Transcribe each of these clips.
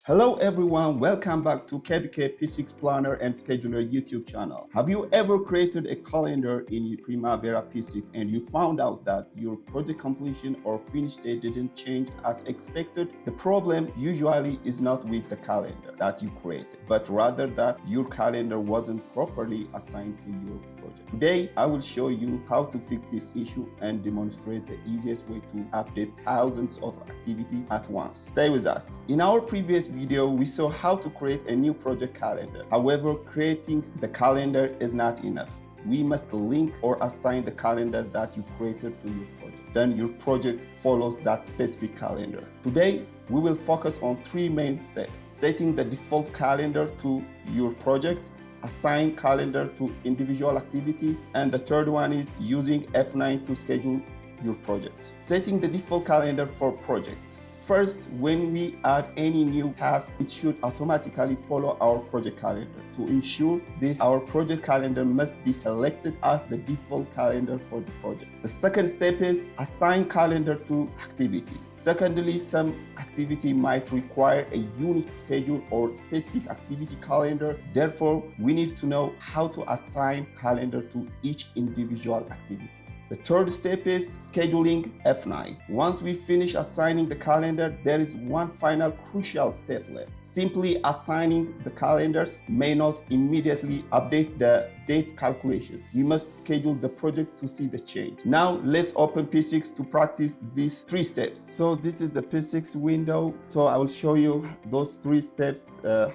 Hello everyone, welcome back to KBK P6 Planner and Scheduler YouTube channel. Have you ever created a calendar in Primavera P6 and you found out that your project completion or finish date didn't change as expected? The problem usually is not with the calendar that you created, but rather that your calendar wasn't properly assigned to your project. Today, I will show you how to fix this issue and demonstrate the easiest way to update thousands of activity at once. Stay with us. In our previous video, we saw how to create a new project calendar. However, creating the calendar is not enough. We must link or assign the calendar that you created to your project. Then your project follows that specific calendar. Today, we will focus on three main steps: setting the default calendar to your project, assign calendar to individual activity, and the third one is using F9 to schedule your project. Setting the default calendar for projects. First, when we add any new task, it should automatically follow our project calendar. To ensure this, our project calendar must be selected as the default calendar for the project. The second step is assign calendar to activity. Secondly, some activity might require a unique schedule or specific activity calendar. Therefore, we need to know how to assign calendar to each individual activities. The third step is scheduling F9. Once we finish assigning the calendar, there is one final crucial step left. Simply assigning the calendars may not immediately update the date calculation. We must schedule the project to see the change. Now let's open P6 to practice these three steps. So this is the P6 window. So I will show you those three steps,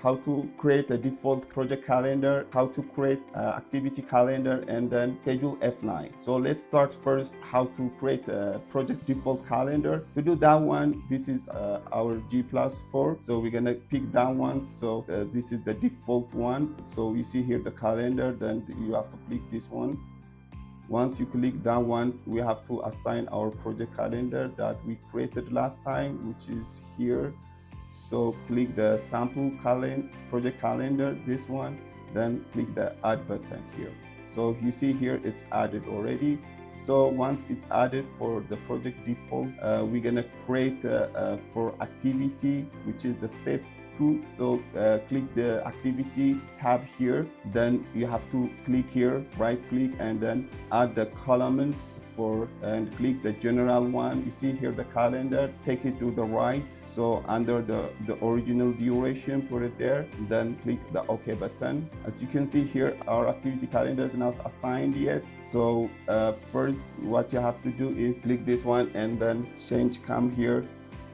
how to create a default project calendar, how to create activity calendar, and then schedule F9. So let's start first how to create a project default calendar. To do that one, this is our G+4. So we're gonna pick that one. So this is the default one. So you see here the calendar, then you have to click this one. Once you click that one, we have to assign our project calendar that we created last time, which is here. So click the sample project calendar, this one, then click the add button here. So you see here it's added already. So once it's added for the project default, we're gonna create for activity, which is the steps 2. So click the activity tab here. Then you have to click here, right click, and then add the columns and click the general one. You see here the calendar, take it to the right. So under the original duration, put it there, then click the OK button. As you can see here, our activity calendar is not assigned yet. So first what you have to do is click this one and then come here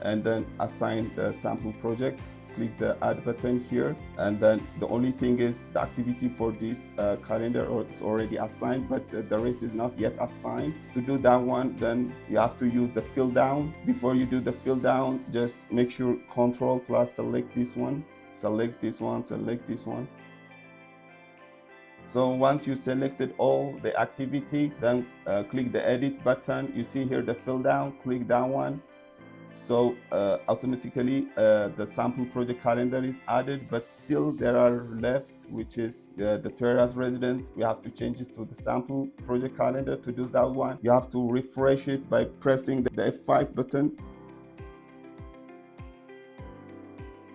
and then assign the sample project. Click the add button here, and then the only thing is the activity for this calendar is already assigned, but the rest is not yet assigned. To do that one, then you have to use the fill down. Before you do the fill down, just make sure Control plus select this one, select this one, select this one. So once you selected all the activity, then click the edit button. You see here the fill down, click that one. So automatically the sample project calendar is added, but still there are left, which is the terrace resident. We have to change it to the sample project calendar. To do that one, you have to refresh it by pressing the F5 button.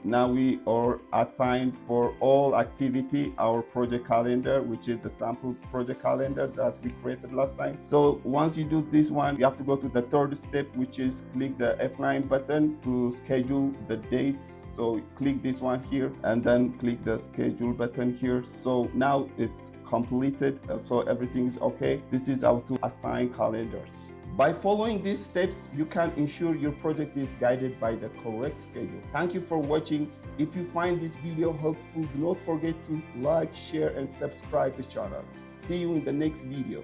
Now we are assigned for all activity our project calendar, which is the sample project calendar that we created last time. So once you do this one, you have to go to the third step, which is click the F9 button to schedule the dates. So click this one here and then click the schedule button here. So now it's completed, so everything is okay. This is how to assign calendars. By following these steps, you can ensure your project is guided by the correct schedule. Thank you for watching. If you find this video helpful, do not forget to like, share, and subscribe the channel. See you in the next video.